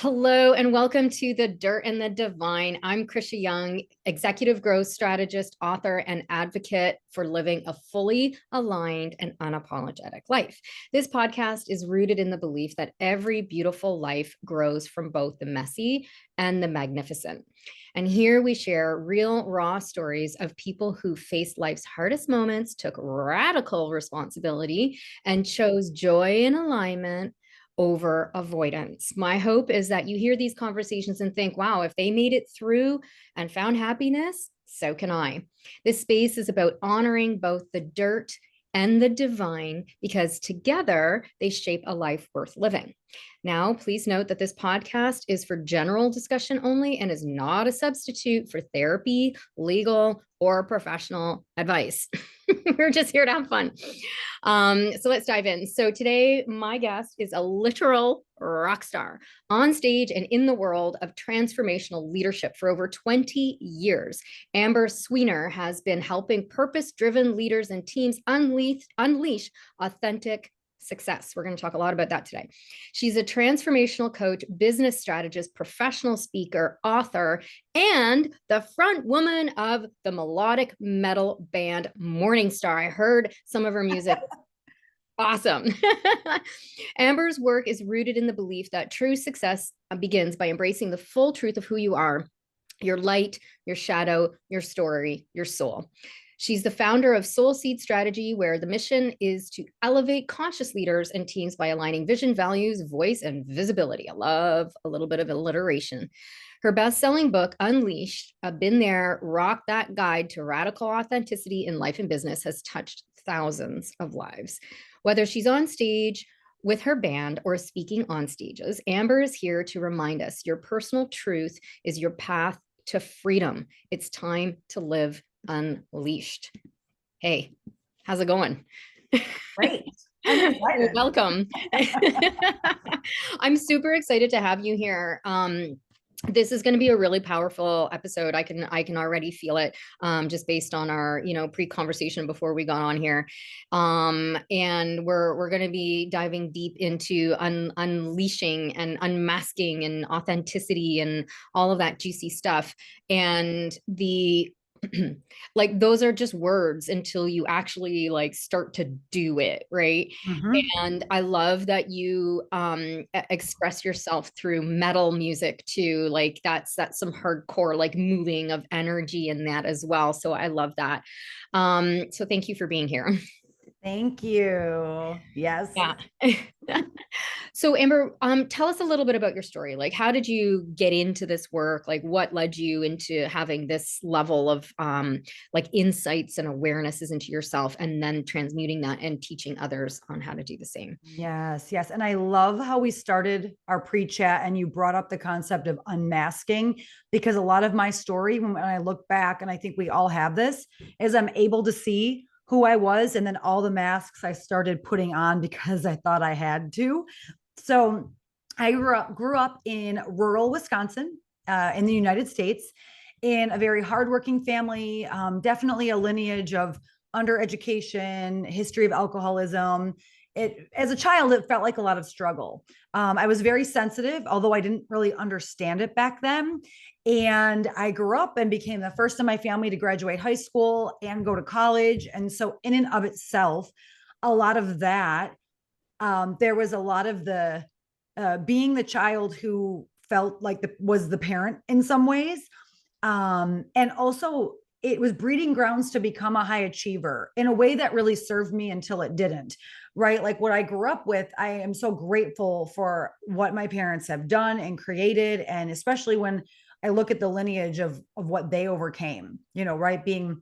Hello and welcome to The Dirt and the Divine. I'm Krisha Young, executive growth strategist, author, and advocate for living a fully aligned and unapologetic life. This podcast is rooted in the belief that every beautiful life grows from both the messy and the magnificent. And here we share real, raw stories of people who faced life's hardest moments, took radical responsibility, and chose joy and alignment over avoidance. My hope is that you hear these conversations and think, wow, if they made it through and found happiness, so can I. This space is about honoring both the dirt and the divine because together they shape a life worth living. Now, please note that this podcast is for general discussion only and is not a substitute for therapy, legal, or professional advice. We're just here to have fun. So let's dive in. So today, my guest is a literal rock star on stage and in the world of transformational leadership for over 20 years. Amber Swenor has been helping purpose-driven leaders and teams unleash authentic success. We're going to talk a lot about that today. She's a transformational coach, business strategist, professional speaker, author, and the front woman of the melodic metal band Morningstar. I heard some of her music. Awesome. Amber's work is rooted in the belief that true success begins by embracing the full truth of who you are, your light, your shadow, your story, your soul. She's the founder of Soul Seed Strategy, where the mission is to elevate conscious leaders and teams by aligning vision, values, voice, and visibility. I love a little bit of alliteration. Her best-selling book, Unleashed, a Been There, Rock That Guide to Radical Authenticity in Life and Business, has touched thousands of lives. Whether she's on stage with her band or speaking on stages, Amber is here to remind us your personal truth is your path to freedom. It's time to live unleashed. Hey, how's it going? Great. Welcome. I'm super excited to have you here. This is going to be a really powerful episode. I can already feel it, just based on our pre-conversation before we got on here, and we're going to be diving deep into unleashing and unmasking and authenticity and all of that juicy stuff. And the like those are just words until you actually like start to do it, right? And I love that you express yourself through metal music too. Like that's some hardcore like moving of energy in that as well. So I love that. So thank you for being here. Thank you. Yes. Yeah. So Amber, tell us a little bit about your story. Like, how did you get into this work? Like, what led you into having this level of like insights and awarenesses into yourself, and then transmuting that and teaching others on how to do the same? Yes. Yes. And I love how we started our pre-chat and you brought up the concept of unmasking, because a lot of my story, when I look back, and I think we all have this, is I'm able to see who I was and then all the masks I started putting on because I thought I had to. So I grew up in rural Wisconsin, in the United States, in a very hardworking family, definitely a lineage of undereducation, history of alcoholism. As a child, it felt like a lot of struggle. I was very sensitive, although I didn't really understand it back then. And I grew up and became the first in my family to graduate high school and go to college. And so, in and of itself, a lot of that, there was a lot of the being the child who felt like was the parent in some ways. And also, it was breeding grounds to become a high achiever in a way that really served me until it didn't, right? Like what I grew up with, I am so grateful for what my parents have done and created. And especially when I look at the lineage of what they overcame, right? Being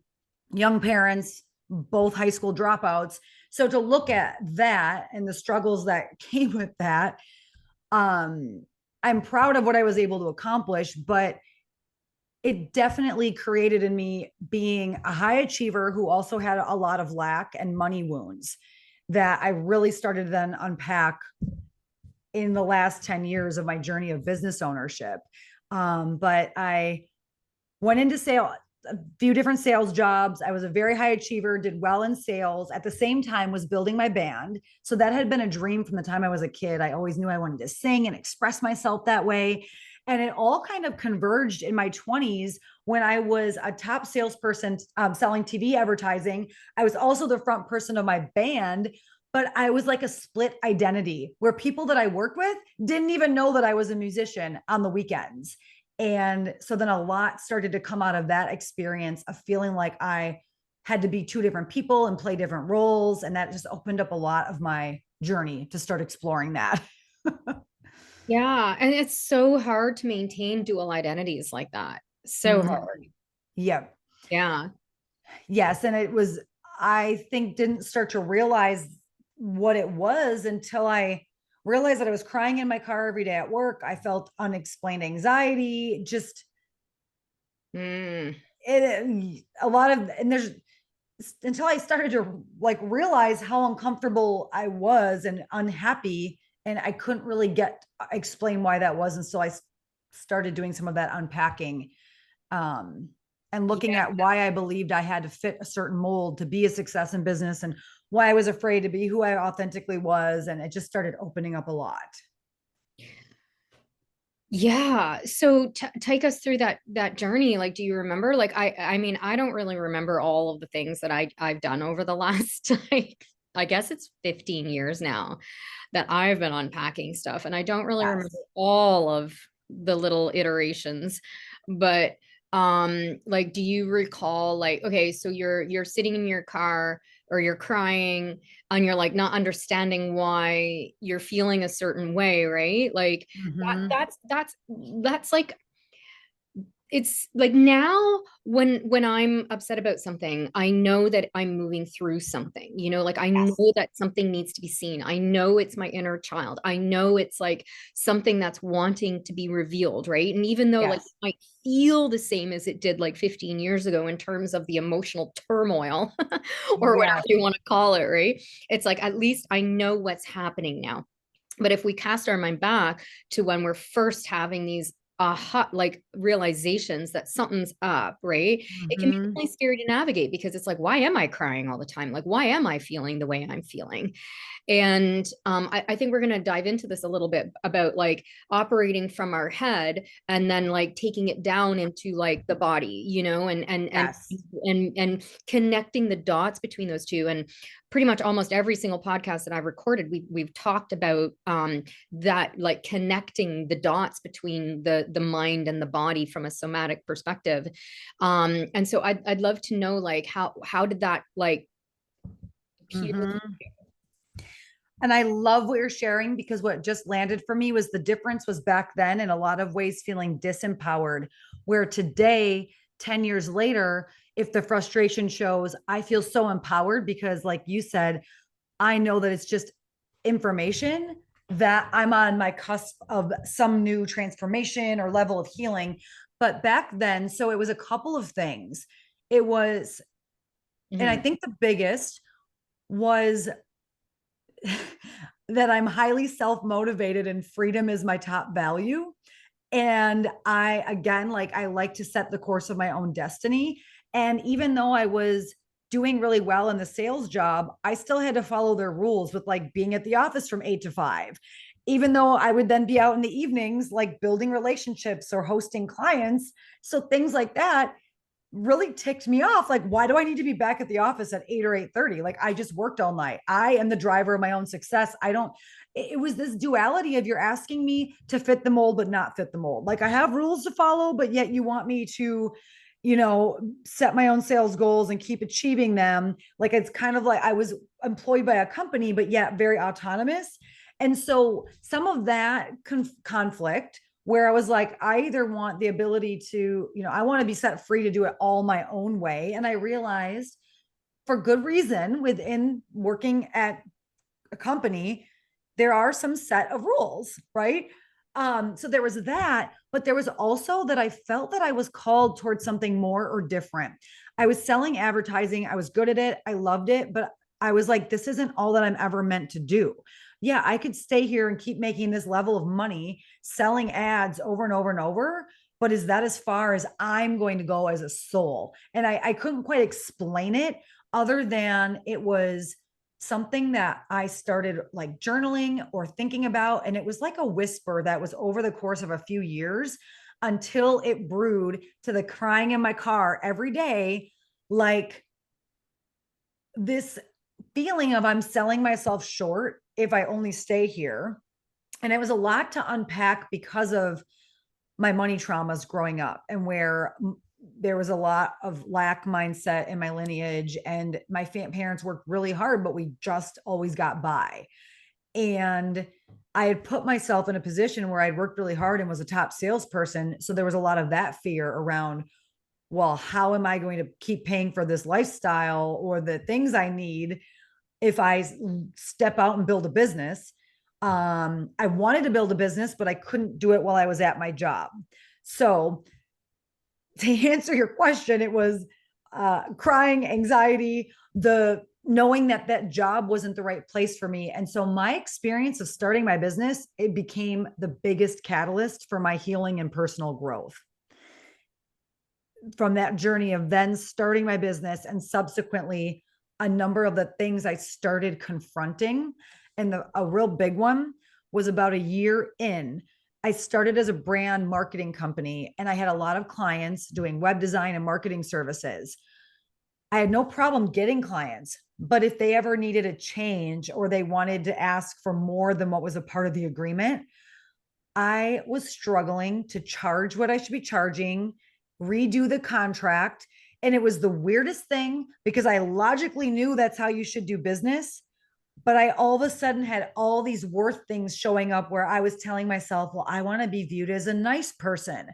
young parents, both high school dropouts. So to look at that and the struggles that came with that, I'm proud of what I was able to accomplish, but it definitely created in me being a high achiever who also had a lot of lack and money wounds that I really started to then unpack in the last 10 years of my journey of business ownership. But I went into sales. a few different sales jobs. I was a very high achiever, did well in sales. At the same time, was building my band. So that had been a dream from the time I was a kid. I always knew I wanted to sing and express myself that way. And it all kind of converged in my 20s when I was a top salesperson selling TV advertising. I was also the front person of my band, but I was like a split identity where people that I worked with didn't even know that I was a musician on the weekends. And so then a lot started to come out of that experience of feeling like I had to be two different people and play different roles. And that just opened up a lot of my journey to start exploring that. Yeah. And it's so hard to maintain dual identities like that. So hard. Yeah. Yeah. Yes. And it was, I think, didn't start to realize what it was until I realized that I was crying in my car every day at work. I felt unexplained anxiety, just a lot of, and there's, until I started to like realize how uncomfortable I was and unhappy, and I couldn't really explain why that was. And so I started doing some of that unpacking, and looking Yeah. at why I believed I had to fit a certain mold to be a success in business, and why I was afraid to be who I authentically was. And it just started opening up a lot. Yeah. So take us through that journey. Like, do you remember? Like, I mean, I don't really remember all of the things that I've done over the last, like, I guess it's 15 years now that I've been unpacking stuff, and I don't really remember Yes. all of the little iterations. But like, do you recall, like, okay, so you're sitting in your car or you're crying and you're like not understanding why you're feeling a certain way, right? Like Mm-hmm. that's like, it's like now when I'm upset about something, I know that I'm moving through something, like I know Yes. that something needs to be seen. I know it's my inner child. I know it's like something that's wanting to be revealed, right? And even though like it Yes. might feel the same as it did like 15 years ago in terms of the emotional turmoil or whatever Yes. you want to call it, right? It's like at least I know what's happening now. But if we cast our mind back to when we're first having these aha, like realizations that something's up, right? It can be Mm-hmm. really scary to navigate because it's like, why am I crying all the time? Like, why am I feeling the way I'm feeling? And I think we're going to dive into this a little bit about like operating from our head and then like taking it down into like the body, Yes. and connecting the dots between those two. And pretty much almost every single podcast that I've recorded, we've talked about that, like connecting the dots between the mind and the body from a somatic perspective. And so I'd love to know like how did that like appear? Mm-hmm. And I love what you're sharing, because what just landed for me was the difference was back then in a lot of ways feeling disempowered, where today, 10 years later, if the frustration shows, I feel so empowered because, like you said, I know that it's just information, that I'm on my cusp of some new transformation or level of healing. But back then, so it was a couple of things. It was, and I Mhm. think the biggest was that I'm highly self motivated and freedom is my top value. And I, again, like I like to set the course of my own destiny. And even though I was doing really well in the sales job, I still had to follow their rules with like being at the office from 8 to 5, even though I would then be out in the evenings, like building relationships or hosting clients. So things like that really ticked me off. Like, why do I need to be back at the office at 8 or 8:30? Like, I just worked all night. I am the driver of my own success. I don't, it was this duality of you're asking me to fit the mold, but not fit the mold. Like, I have rules to follow, but yet you want me to, set my own sales goals and keep achieving them. Like, it's kind of like I was employed by a company, but yet very autonomous. And so some of that conflict, where I was like, I either want the ability to, I want to be set free to do it all my own way. And I realized, for good reason, within working at a company, there are some set of rules, right? So there was that, but there was also that I felt that I was called towards something more or different. I was selling advertising. I was good at it. I loved it, but I was like, this isn't all that I'm ever meant to do. Yeah, I could stay here and keep making this level of money selling ads over and over and over. but is that as far as I'm going to go as a soul? And I couldn't quite explain it other than it was something that I started like journaling or thinking about. And it was like a whisper that was over the course of a few years until it brewed to the crying in my car every day, like this feeling of I'm selling myself short if I only stay here. And it was a lot to unpack because of my money traumas growing up, and where there was a lot of lack mindset in my lineage, and my parents worked really hard, but we just always got by. And I had put myself in a position where I'd worked really hard and was a top salesperson. So there was a lot of that fear around, well, how am I going to keep paying for this lifestyle or the things I need if I step out and build a business? I wanted to build a business, but I couldn't do it while I was at my job. So to answer your question, it was crying, anxiety, the knowing that that job wasn't the right place for me. And so my experience of starting my business, it became the biggest catalyst for my healing and personal growth. From that journey of then starting my business and subsequently a number of the things I started confronting. And a real big one was about a year in. I started as a brand marketing company, and I had a lot of clients doing web design and marketing services. I had no problem getting clients, but if they ever needed a change or they wanted to ask for more than what was a part of the agreement, I was struggling to charge what I should be charging, redo the contract. And it was the weirdest thing because I logically knew that's how you should do business. But I all of a sudden had all these worth things showing up where I was telling myself, well, I want to be viewed as a nice person.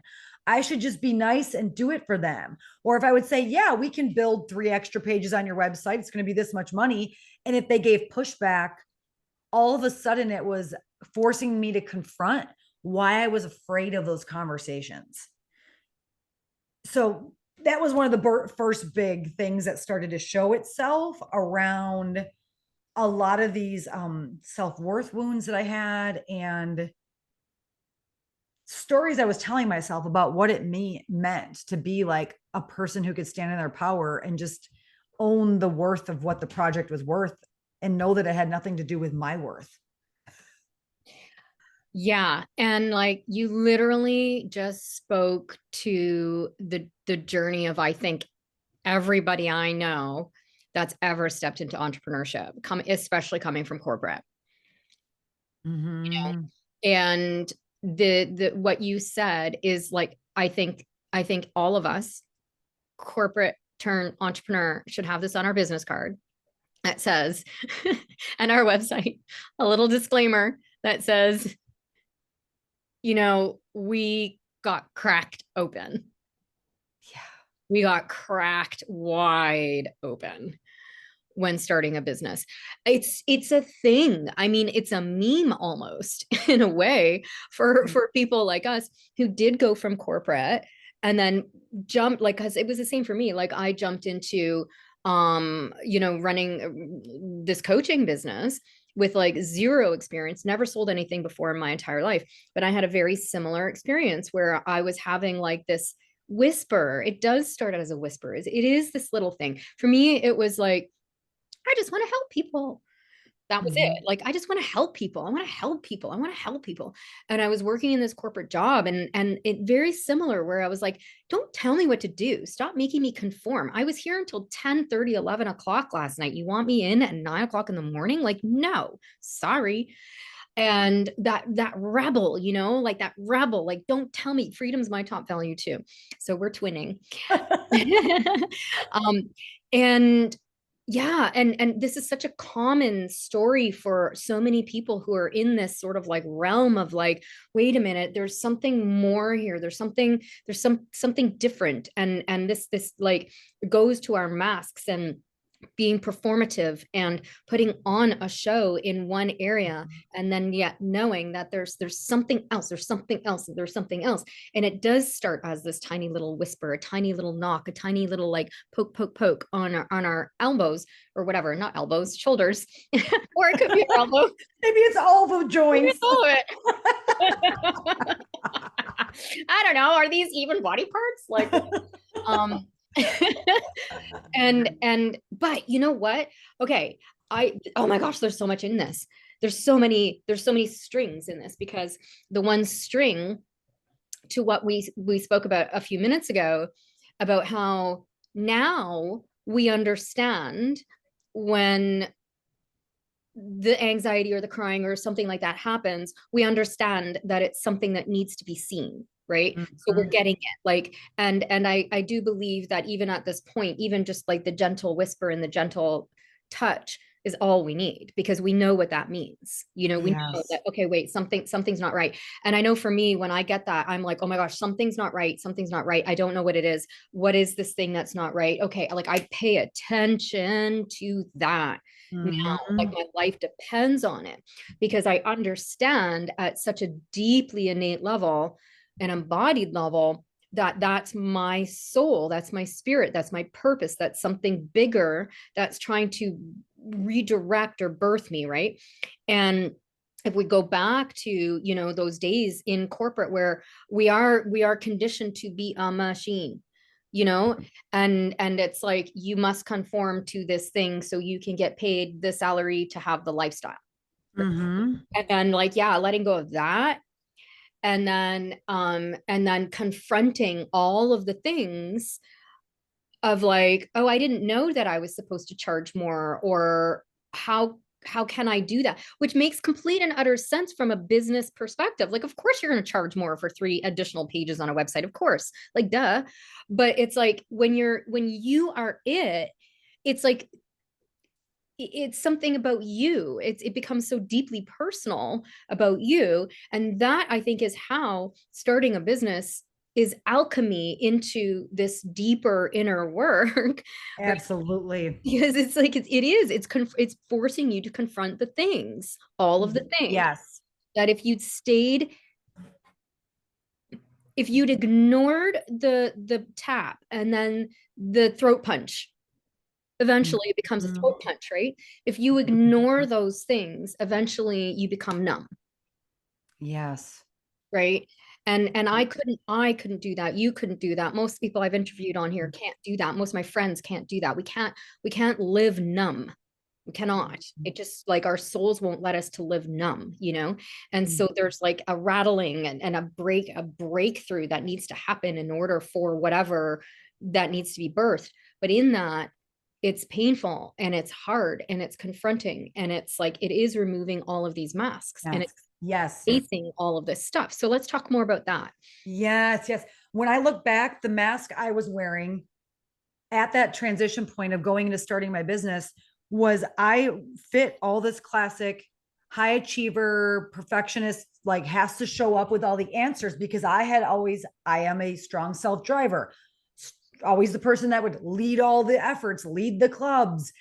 I should just be nice and do it for them. Or if I would say, yeah, we can build 3 extra pages on your website, it's going to be this much money. And if they gave pushback, all of a sudden it was forcing me to confront why I was afraid of those conversations. So that was one of the first big things that started to show itself around a lot of these self-worth wounds that I had, and stories I was telling myself about what it meant to be like a person who could stand in their power and just own the worth of what the project was worth and know that it had nothing to do with my worth. Yeah. And like you literally just spoke to the journey of, I think, everybody I know that's ever stepped into entrepreneurship, especially coming from corporate. You know, Mm-hmm. and the what you said is like, I think all of us, corporate turn entrepreneur, should have this on our business card that says, and our website, a little disclaimer that says, we got cracked open. Yeah. We got cracked wide open when starting a business. It's a thing. I mean, it's a meme almost in a way for people like us who did go from corporate and then jumped, like, cuz it was the same for me. Like I jumped into running this coaching business with like zero experience, never sold anything before in my entire life, but I had a very similar experience where I was having like this whisper. It does start out as a whisper. It is this little thing. For me, it was like, I just want to help people. That was Mm-hmm. it. Like, I just want to help people. I want to help people. I want to help people. And I was working in this corporate job, and it very similar where I was like, don't tell me what to do. Stop making me conform. I was here until 10:30, 11 o'clock last night. You want me in at 9 o'clock in the morning? Like, no, sorry. And that rebel, like that rebel, like, don't tell me. Freedom's my top value too. So we're twinning. um, and yeah, and this is such a common story for so many people who are in this sort of like realm of like, wait a minute, there's something more here. There's something different. And this like goes to our masks and being performative and putting on a show in one area, and then yet knowing that there's something else, there's something else. And it does start as this tiny little whisper, a tiny little knock, a tiny little like poke on our elbows or whatever, not elbows, shoulders, or it could be our elbow. Maybe it's all the Maybe joints. it's all of it. I don't know. Are these even body parts? Like, um, but you know what? Okay. Oh my gosh, there's so much in this. There's so many strings in this, because the one string to what we spoke about a few minutes ago, about how now we understand when the anxiety or the crying or something like that happens, we understand that it's something that needs to be seen, right? So we're getting it, like, and I do believe that even at this point, even just like the gentle whisper and the gentle touch is all we need, because we know what that means. You know, we know Yes. that, okay, wait, something's not right. And I know for me, when I get that, I'm like, oh my gosh, something's not right, something's not right, I don't know what it is. What is this thing that's not right? Okay, like I pay attention to that now. Like Mhm. my life depends on it, because I understand at such a deeply innate level, an embodied level, that that's my soul, that's my spirit, that's my purpose, that's something bigger that's trying to redirect or birth me, right? And if we go back to, you know, those days in corporate where we are conditioned to be a machine, you know, and it's like you must conform to this thing so you can get paid the salary to have the lifestyle. Mhm. And then, like, yeah, letting go of that, and then confronting all of the things of like, oh, I didn't know that I was supposed to charge more, or how can I do that? Which makes complete and utter sense from a business perspective. Like, of course you're going to charge more for 3 additional pages on a website, of course, like, duh. But it's like when you are it's like it's something about you. It becomes so deeply personal about you, and that, I think, is how starting a business is alchemy into this deeper inner work, right? Absolutely. Because it's like it's forcing you to confront the things, all of the things Yes. that if you'd ignored the tap and then the throat punch, eventually it becomes a Mhm. throat punch, right? If you ignore those things, eventually you become numb, Yes. right? And I couldn't do that. You couldn't do that. Most people I've interviewed on here can't do that. Most of my friends can't do that. We can't live numb. We cannot. It just, like, our souls won't let us to live numb, you know? And so there's like a rattling and a breakthrough that needs to happen in order for whatever that needs to be birthed. But in that, it's painful and it's hard and it's confronting, and it's like it is removing all of these masks, and Yes. it's Yes. facing all of this stuff. So let's talk more about that. Yes. Yes. When I look back, the mask I was wearing at that transition point of going into starting my business was I fit all this classic high achiever perfectionist, like has to show up with all the answers, because I am a strong self driver, always the person that would lead all the efforts, lead the clubs.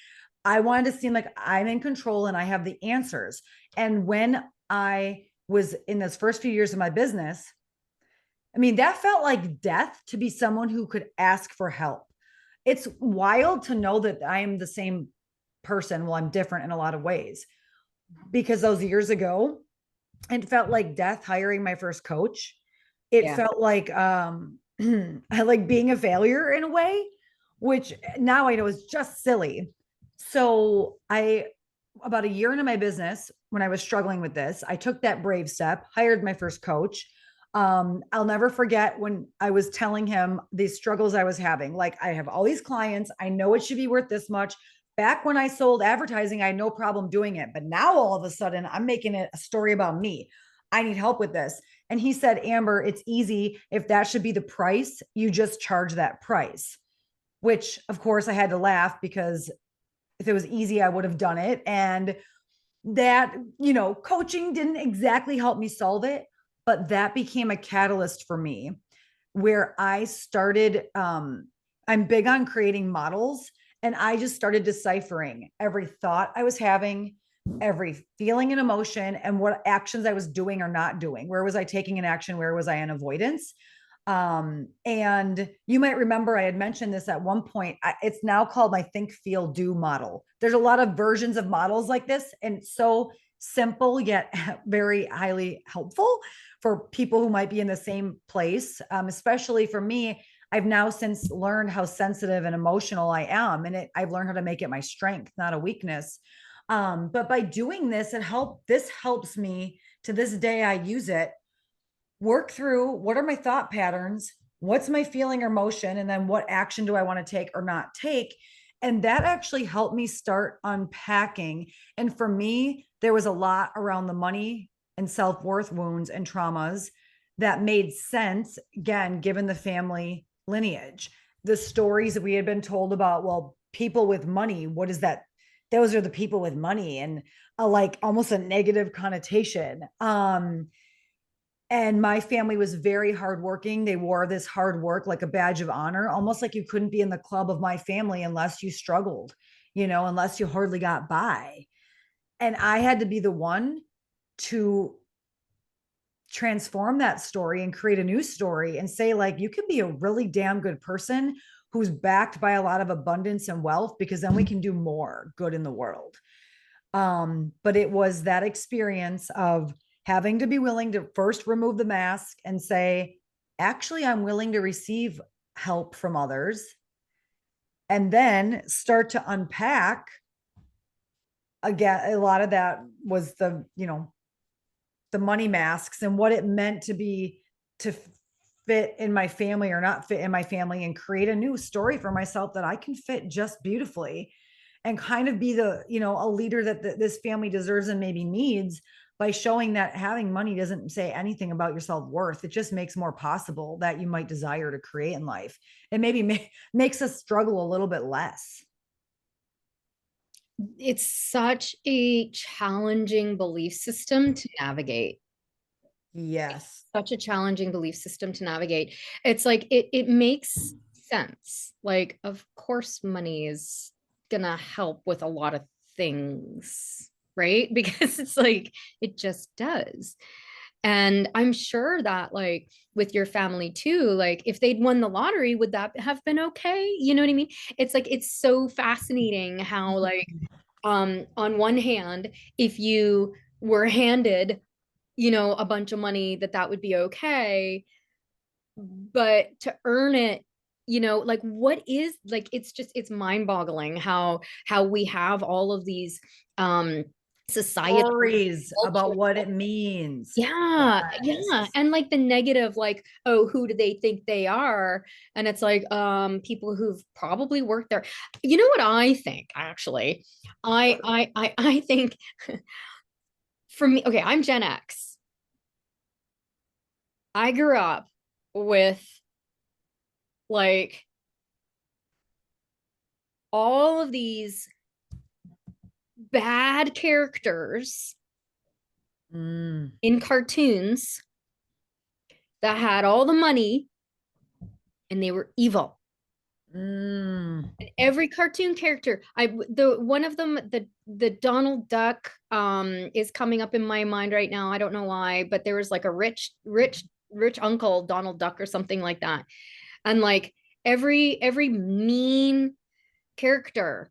I wanted to seem like I'm in control and I have the answers. And when I was in those first few years of my business, I mean, that felt like death to be someone who could ask for help. It's wild to know that I am the same person. Well, I'm different in a lot of ways, because those years ago, it felt like death hiring my first coach. It Yeah. felt like like being a failure in a way, which now I know is just silly. So I about a year into my business, when I was struggling with this, I took that brave step, hired my first coach. I'll never forget when I was telling him these struggles I was having. Like, I have all these clients, I know it should be worth this much. Back when I sold advertising, I had no problem doing it. But now all of a sudden, I'm making it a story about me. I need help with this. And he said, Amber, it's easy. If that should be the price, you just charge that price. Which, of course, I had to laugh, because if it was easy, I would have done it. And that, coaching didn't exactly help me solve it, but that became a catalyst for me, where I started, I'm big on creating models, and I just started deciphering every thought I was having, every feeling and emotion, and what actions I was doing or not doing. Where was I taking an action? Where was I in avoidance? And you might remember I had mentioned this at one point. It's now called my think, feel, do model. There's a lot of versions of models like this, and so simple yet very highly helpful for people who might be in the same place. Especially for me, I've now since learned how sensitive and emotional I am, and I've learned how to make it my strength, not a weakness. But by doing this, this helps me to this day. I use it, work through what are my thought patterns, what's my feeling or motion, and then what action do I want to take or not take. And that actually helped me start unpacking. And for me, there was a lot around the money and self-worth wounds and traumas that made sense, again, given the family lineage, the stories that we had been told about, well, people with money, what is that? Those are the people with money, and like almost a negative connotation. And my family was very hardworking. They wore this hard work like a badge of honor, almost like you couldn't be in the club of my family unless you struggled, unless you hardly got by. And I had to be the one to transform that story and create a new story and say, like, you can be a really damn good person who's backed by a lot of abundance and wealth, because then we can do more good in the world. But it was that experience of having to be willing to first remove the mask and say, actually, I'm willing to receive help from others, and then start to unpack. Again, a lot of that was the money masks and what it meant to fit in my family or not fit in my family, and create a new story for myself that I can fit just beautifully, and kind of be a leader that this family deserves and maybe needs, by showing that having money doesn't say anything about your self-worth. It just makes more possible that you might desire to create in life. It maybe makes us struggle a little bit less. It's such a challenging belief system to navigate. Yes. Such a challenging belief system to navigate. It's like it makes sense. Like, of course, money is gonna help with a lot of things, right? Because it's like it just does. And I'm sure that, like, with your family too, like if they'd won the lottery, would that have been okay? You know what I mean? It's like it's so fascinating how, like, on one hand, if you were handed, a bunch of money, that would be okay, but to earn it, like, what is, like, it's mind-boggling how we have all of these societal Stories about culture. what it means. Yeah, yeah. Yes. And like the negative, like, oh, who do they think they are? And it's like, people who've probably worked there. You know what I think, actually? I think for me, okay, I'm Gen X. I grew up with, like, all of these bad characters Mm. in cartoons that had all the money and they were evil. Mm. And every cartoon character, the one of them, the Donald Duck, is coming up in my mind right now. I don't know why, but there was like a rich uncle Donald Duck or something like that. And like every mean character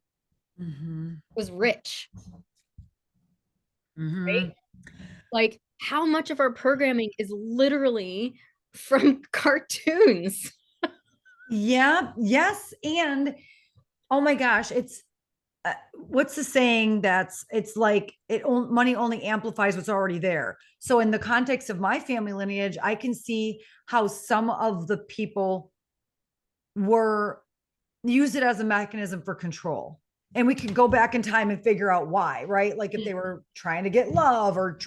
Mm-hmm. was rich, Mm-hmm. right? Like, how much of our programming is literally from cartoons? Yeah. Yes. And oh my gosh, what's the saying, it's like money only amplifies what's already there. So in the context of my family lineage, I can see how some of the people were use it as a mechanism for control. And we can go back in time and figure out why, right? Like if they were trying to get love or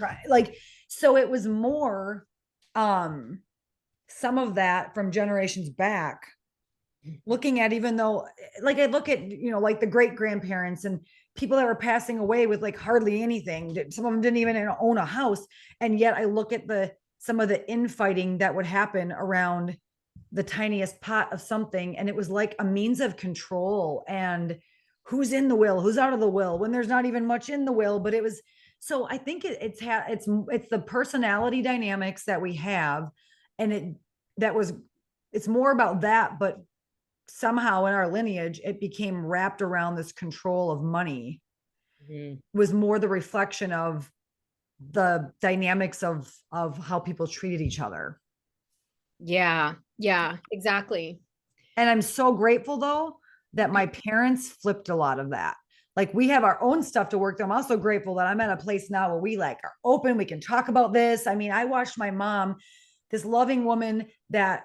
so it was more some of that from generations back, looking at, even though, like, I look at, like the great grandparents and people that were passing away with like hardly anything. Some of them didn't even own a house. And yet I look at some of the infighting that would happen around the tiniest pot of something. And it was like a means of control, and who's in the will, who's out of the will, when there's not even much in the will. But it was, so I think it's the personality dynamics that we have. And it's more about that, but somehow in our lineage, it became wrapped around this control of money. Mhm. Was more the reflection of the dynamics of how people treated each other. Yeah. Yeah, exactly. And I'm so grateful though that my parents flipped a lot of that. Like we have our own stuff to work through. I'm also grateful that I'm at a place now where we like are open. We can talk about this. I mean, I watched my mom, this loving woman that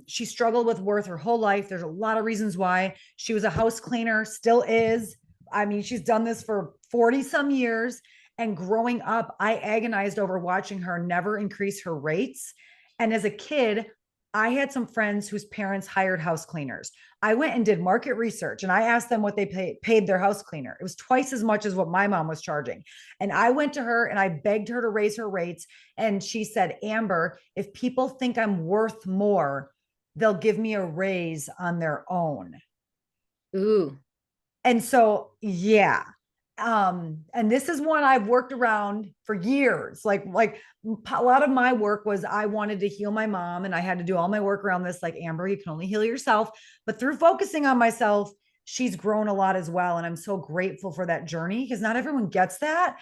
she struggled with worth her whole life. There's a lot of reasons why. She was a house cleaner, still is. I mean, she's done this for 40 some years. And growing up, I agonized over watching her never increase her rates. And as a kid, I had some friends whose parents hired house cleaners. I went and did market research and I asked them what they paid their house cleaner. It was twice as much as what my mom was charging. And I went to her and I begged her to raise her rates. And she said, Amber, if people think I'm worth more, they'll give me a raise on their own. Ooh. And so, yeah. And this is one I've worked around for years. Like a lot of my work was I wanted to heal my mom and I had to do all my work around this. Like, Amber, you can only heal yourself. But through focusing on myself, she's grown a lot as well. And I'm so grateful for that journey because not everyone gets that.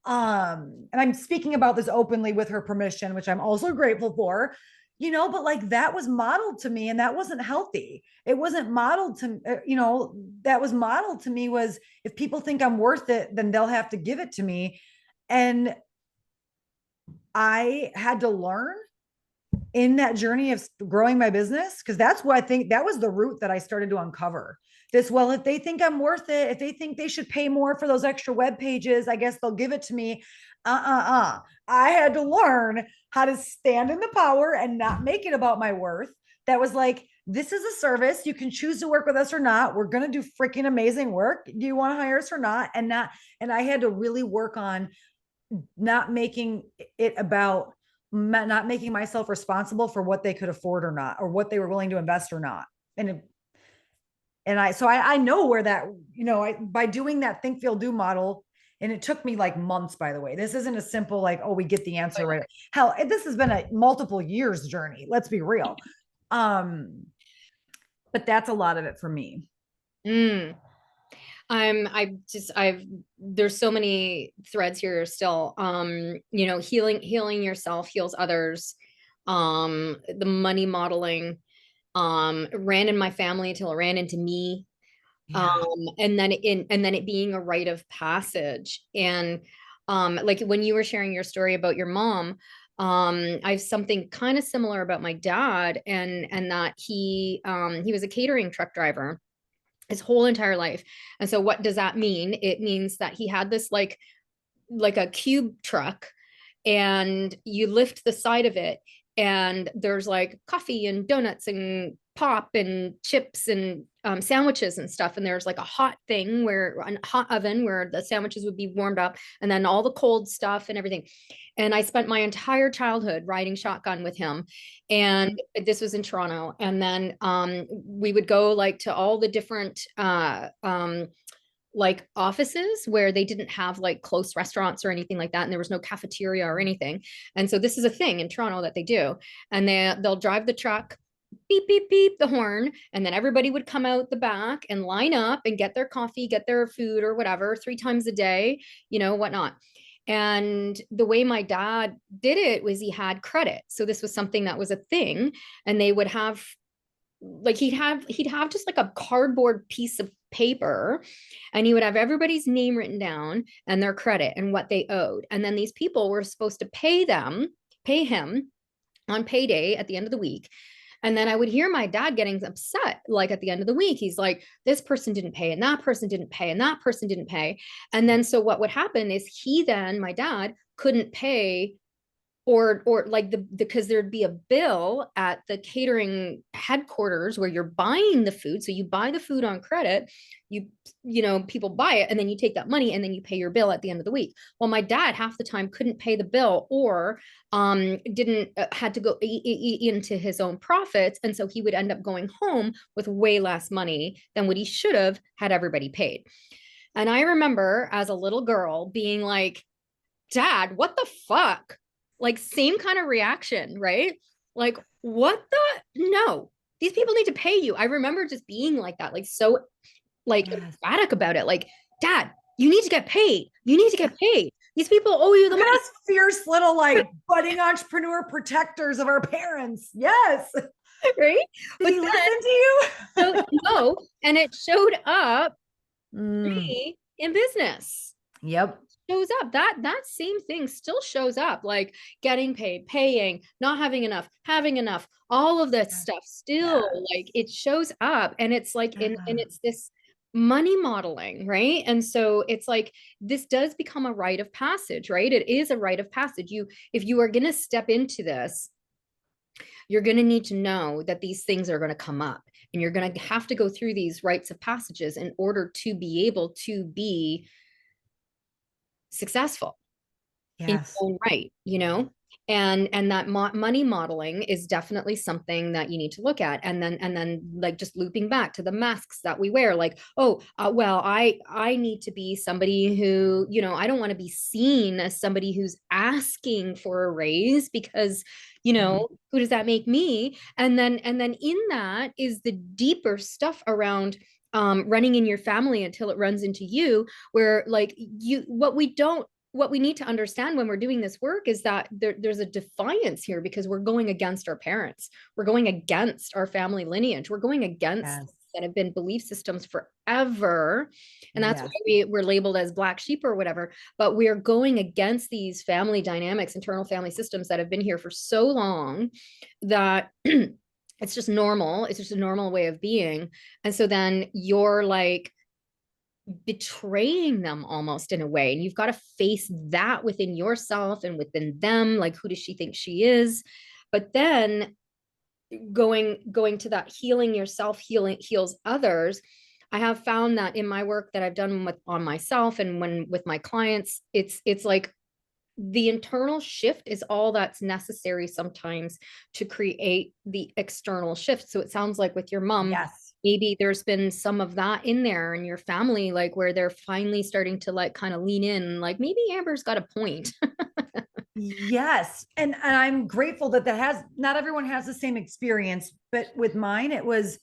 And I'm speaking about this openly with her permission, which I'm also grateful for, but like that was modeled to me and that wasn't healthy. It wasn't modeled to, that was modeled to me was if people think I'm worth it, then they'll have to give it to me. And I had to learn in that journey of growing my business, because that's what I think that was the root that I started to uncover. This, well, if they think I'm worth it, if they think they should pay more for those extra web pages, I guess they'll give it to me. I had to learn how to stand in the power and not make it about my worth. That was like, this is a service. You can choose to work with us or not. We're going to do freaking amazing work. Do you want to hire us or not? And I had to really work on not making it about not making myself responsible for what they could afford or not, or what they were willing to invest or not. So I know where that, by doing that think, feel, do model, and it took me like months, by the way. This isn't a simple, like, oh, we get the answer right. Hell, this has been a multiple years journey. Let's be real. But that's a lot of it for me. Mm. I've there's so many threads here still. Healing yourself heals others. The money modeling ran in my family until it ran into me. Yeah. And then it being a rite of passage. And like when you were sharing your story about your mom, I have something kind of similar about my dad, and that he was a catering truck driver his whole entire life. And so what does that mean? It means that he had this like a cube truck, and you lift the side of it and there's like coffee and donuts and pop and chips and sandwiches and stuff, and there's like a hot thing where a hot oven where the sandwiches would be warmed up, and then all the cold stuff and everything. And I spent my entire childhood riding shotgun with him, and this was in Toronto. And then we would go like to all the different like offices where they didn't have like close restaurants or anything like that, and there was no cafeteria or anything. And so this is a thing in Toronto that they do, and they'll drive the truck, beep beep beep the horn, and then everybody would come out the back and line up and get their coffee, get their food or whatever 3 times a day, whatnot. And the way my dad did it was he had credit, so this was something that was a thing. And they would have like he'd have just like a cardboard piece of paper, and he would have everybody's name written down and their credit and what they owed. And then these people were supposed to pay him on payday at the end of the week. And then I would hear my dad getting upset, like at the end of the week. He's like, this person didn't pay, and that person didn't pay, and that person didn't pay. And then so what would happen is my dad couldn't pay, or like because there'd be a bill at the catering headquarters where you're buying the food. So you buy the food on credit, people buy it, and then you take that money and then you pay your bill at the end of the week. Well, my dad half the time couldn't pay the bill, or didn't had to go into his own profits. And so he would end up going home with way less money than what he should have had everybody paid. And I remember as a little girl being like, Dad, what the fuck? Like same kind of reaction, right? Like, what the? No, these people need to pay you. I remember just being like that, like so like emphatic about it. Like, Dad, you need to get paid. You need to get paid. These people owe you the Look at money, us fierce little like budding entrepreneur protectors of our parents. Yes. right? Did But he listen to you? then, so, no, and it showed up Mm, me in business. yep. Shows up, that same thing still shows up, like getting paid, paying, not having enough, having enough, all of that stuff still, Yes. like it shows up, and it's like and Yeah. it's this money modeling, right? And so it's like this does become a rite of passage, right? It is a rite of passage. You, if you are going to step into this, you're going to need to know that these things are going to come up, and you're going to have to go through these rites of passages in order to be able to be successful in Yes. your own right, you know? And that money modeling is definitely something that you need to look at. And then like just looping back to the masks that we wear, like, oh, well, I need to be somebody who, you know, I don't want to be seen as somebody who's asking for a raise because, you know, who does that make me? And then in that is the deeper stuff around running in your family until it runs into you, where like you, what we need to understand when we're doing this work is that there's a defiance here, because we're going against our parents. We're going against our family lineage. We're going against Yes. that have been belief systems forever. And that's why Yes. we're labeled as black sheep or whatever. But we're going against these family dynamics, internal family systems that have been here for so long that it's just normal. It's just a normal way of being. And so then you're like, betraying them almost in a way, and you've got to face that within yourself and within them, like who does she think she is? But then going to that healing yourself, healing heals others. I have found that in my work that I've done with on myself and when with my clients, it's like the internal shift is all that's necessary sometimes to create the external shift. So it sounds like with your mom, Yes. maybe there's been some of that in there in your family, like where they're finally starting to like kind of lean in, like maybe Amber's got a point. Yes. And I'm grateful that that has not everyone has the same experience, but with mine, it was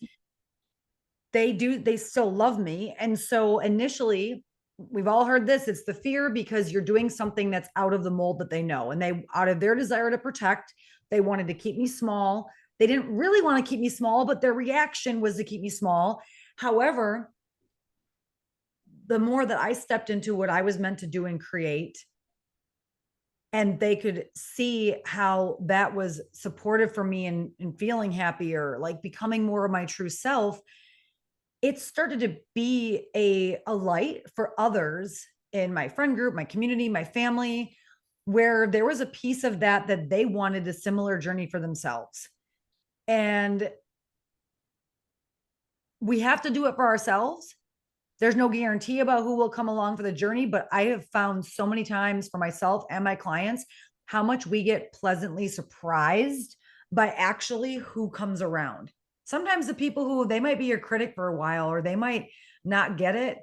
they still love me. And so initially, we've all heard this, it's the fear because you're doing something that's out of the mold that they know. And they, out of their desire to protect, they wanted to keep me small. They didn't really want to keep me small, but their reaction was to keep me small. However, the more that I stepped into what I was meant to do and create, and they could see how that was supportive for me and feeling happier, like becoming more of my true self, it started to be a light for others in my friend group, my community, my family, where there was a piece of that that they wanted a similar journey for themselves. And we have to do it for ourselves. There's no guarantee about who will come along for the journey, but I have found so many times for myself and my clients how much we get pleasantly surprised by actually who comes around. Sometimes the people who they might be your critic for a while, or they might not get it,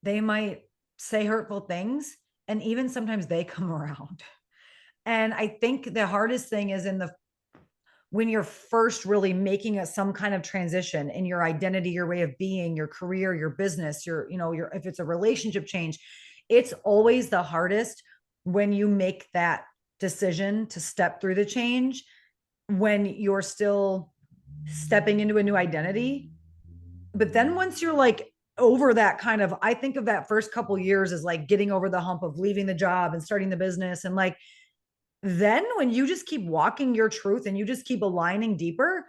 they might say hurtful things, and even sometimes they come around. And I think the hardest thing is in the when you're first really making some kind of transition in your identity, your way of being, your career, your business, your if it's a relationship change, it's always the hardest when you make that decision to step through the change, when you're still stepping into a new identity. But then once you're like over that kind of, I think of that first couple years as like getting over the hump of leaving the job and starting the business, and like then when you just keep walking your truth and you just keep aligning deeper,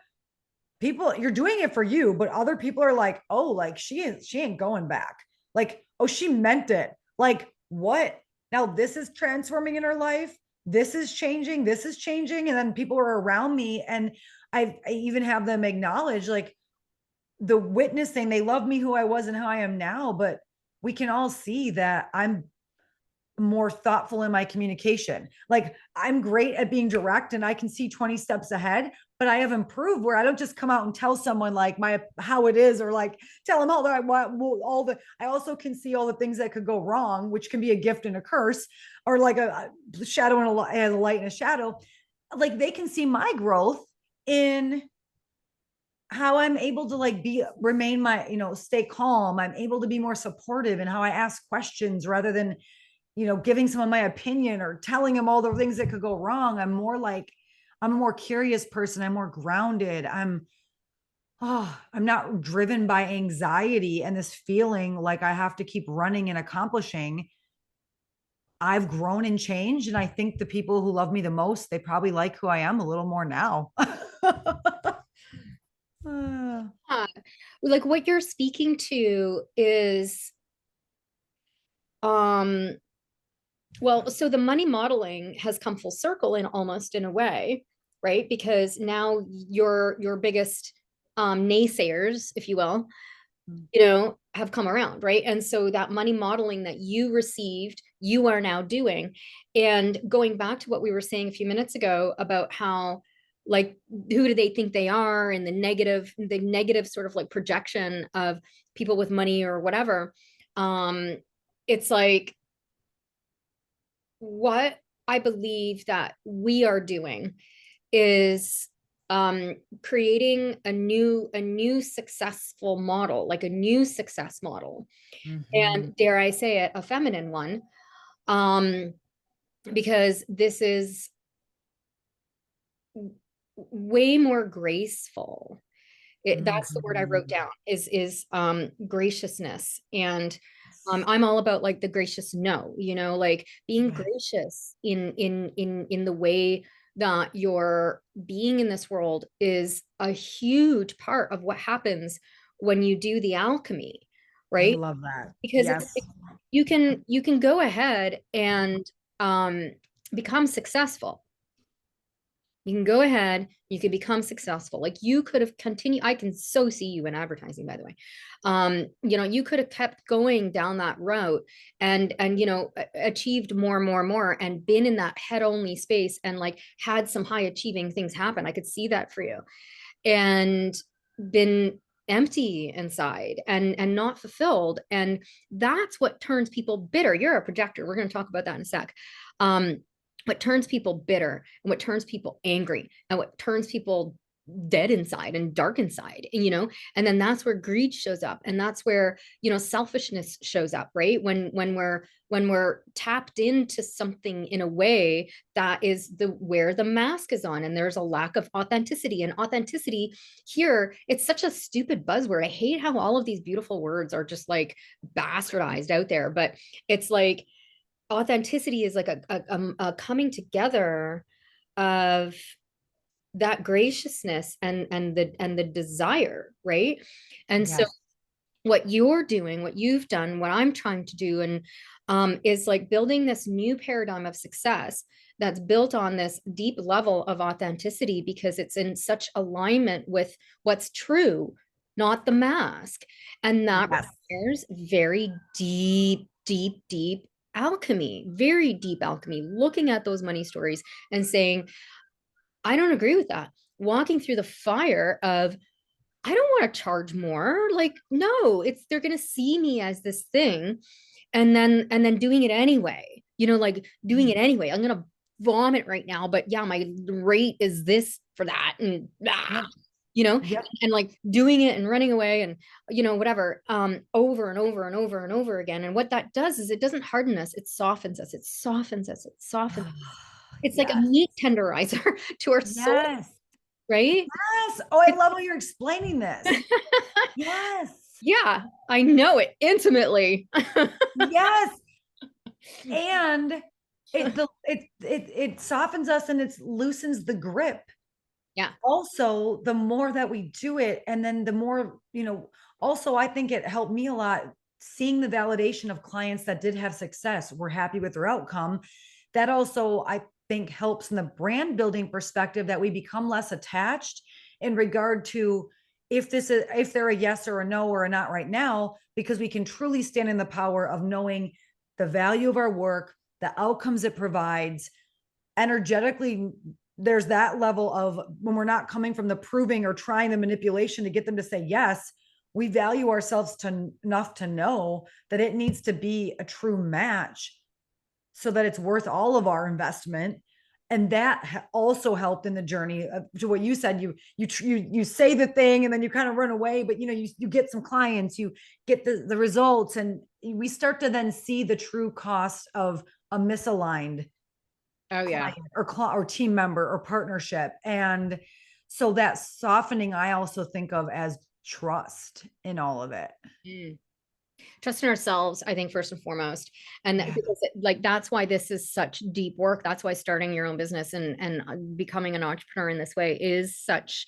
people, you're doing it for you, but other people are like, oh, like she ain't going back. Like, oh, she meant it. Like, what? Now this is transforming in her life. This is changing. This is changing. And then people are around me. And I even have them acknowledge like the witnessing, they love me who I was and how I am now, but we can all see that I'm more thoughtful in my communication. Like I'm great at being direct and I can see 20 steps ahead, but I have improved where I don't just come out and tell someone like my how it is, or like tell them all that I want all the I also can see all the things that could go wrong, which can be a gift and a curse, or like a shadow and a light and a shadow. Like they can see my growth in how I'm able to like remain my, stay calm. I'm able to be more supportive in how I ask questions rather than giving someone my opinion or telling them all the things that could go wrong. I'm more like, I'm a more curious person. I'm more grounded. I'm not driven by anxiety and this feeling like I have to keep running and accomplishing. I've grown and changed. And I think the people who love me the most, they probably like who I am a little more now. Yeah. Like what you're speaking to is, um, well, so the money modeling has come full circle in almost in a way, right? Because now your biggest naysayers, if you will, have come around, right? And so that money modeling that you received, you are now doing. And going back to what we were saying a few minutes ago about how, like, who do they think they are, and the negative sort of like projection of people with money or whatever. It's like, what I believe that we are doing is creating a new successful model, like a new success model, Mhm. and dare I say it, a feminine one, um, because this is way more graceful. That's the word I wrote Mhm. down, is graciousness. And I'm all about like the gracious no, like being Yeah, gracious in the way that you're being in this world is a huge part of what happens when you do the alchemy, I right? love that. Because it's Yes. like you can go ahead and um become successful. You can go ahead, you can become successful. Like you could have continued, I can so see you in advertising, by the way. You could have kept going down that route and achieved more and more and more and been in that head only space and like had some high achieving things happen. I could see that for you. And been empty inside and not fulfilled. And that's what turns people bitter. You're a projector. We're going to talk about that in a sec. What turns people bitter and what turns people angry and what turns people dead inside and dark inside, and then that's where greed shows up, and that's where selfishness shows up, right? When we're tapped into something in a way that is the where the mask is on, and there's a lack of authenticity. And authenticity here, it's such a stupid buzzword. I hate how all of these beautiful words are just like bastardized out there, but it's like authenticity is like a coming together of that graciousness and the desire, right? And so Yes. what you're doing, what you've done, what I'm trying to do, and is like building this new paradigm of success that's built on this deep level of authenticity because it's in such alignment with what's true, not the mask. And that Yes. requires very deep, deep, deep alchemy, very deep alchemy, looking at those money stories and saying, I don't agree with that. Walking through the fire of, I don't want to charge more. Like, no, it's they're gonna see me as this thing, and then doing it anyway. Like doing it anyway. I'm gonna vomit right now, but yeah, my rate is this for that, and Yep. you know, Yep. and like doing it and running away and whatever, over and over and over and over again. And what that does is it doesn't harden us, it softens us, it softens us, it softens. It's like a Yes. meat tenderizer to our soul, Yes. right? Yes. Oh, I love how you're explaining this. Yes. Yeah, I know it intimately. Yes. And it softens us and it loosens the grip. Yeah. Also, the more that we do it, and then the more, also I think it helped me a lot seeing the validation of clients that did have success, were happy with their outcome. That also, I think, helps in the brand building perspective, that we become less attached in regard to if they're a yes or a no or a not right now, because we can truly stand in the power of knowing the value of our work, the outcomes it provides energetically. There's that level of, when we're not coming from the proving or trying the manipulation to get them to say yes, we value ourselves enough to know that it needs to be a true match so that it's worth all of our investment. And that also helped in the journey to what you said. You say the thing and then you kind of run away, but you get some clients, you get the results, and we start to then see the true cost of a misaligned Oh yeah. client or team member or partnership. And so that softening, I also think of as trust in all of it. Mm. Trust in ourselves, I think, first and foremost. And Yeah. because that's why this is such deep work. That's why starting your own business and becoming an entrepreneur in this way is such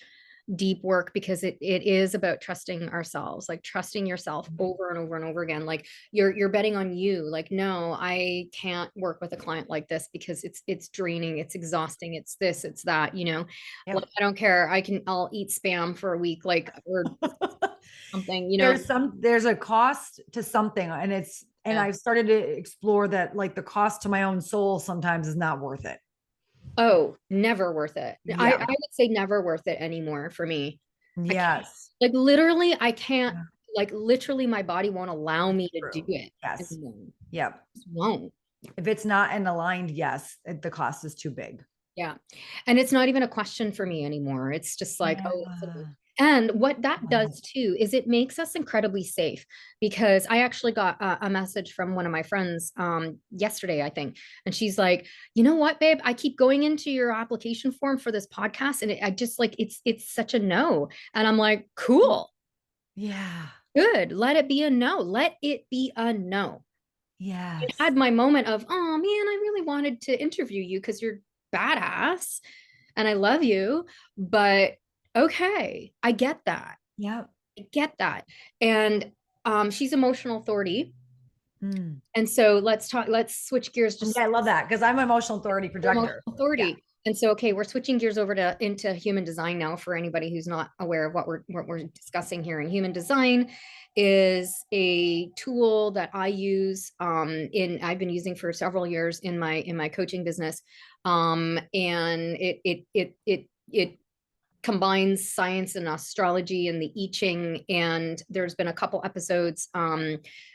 deep work, because it is about trusting ourselves, like trusting yourself over and over and over again. Like you're betting on you. Like, no, I can't work with a client like this because it's draining, it's exhausting, it's this, it's that, Yep. like, I don't care. I'll eat spam for a week, like, or something, There's a cost to something, and Yeah. I've started to explore that, like the cost to my own soul sometimes is not worth it. Oh, never worth it. I Yeah. would say never worth it anymore for me. I can't, Yes. like, literally, I can't, Yeah. like, literally, my body won't allow me to do True. it Yes. anymore. Yep. It just won't. If it's not an aligned, yes, the cost is too big. Yeah. And it's not even a question for me anymore. It's just like, oh, Yeah. and what that does too is it makes us incredibly safe, because I actually got a message from one of my friends yesterday, I think. And she's like, you know what, babe, I keep going into your application form for this podcast, and I just like, it's such a no. And I'm like, cool, Yeah. good. Let it be a no. Let it be a no. I Yes. had my moment of, oh man, I really wanted to interview you because you're badass and I love you, but okay, I get that. Yep. I get that. And she's emotional authority. Mm. And so let's switch gears just Yeah, I love that because I'm an emotional authority emotional projector. Yeah. authority. And so, okay, we're switching gears over to into human design now for anybody who's not aware of what we're discussing here. And human design is a tool that I use I've been using for several years in my coaching business. And it combines science and astrology and the I Ching. And there's been a couple episodes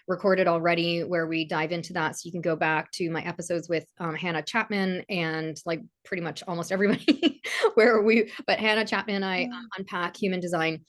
recorded already where we dive into that. So you can go back to my episodes with Hannah Chapman and like pretty much almost everybody but Hannah Chapman, I unpack human design.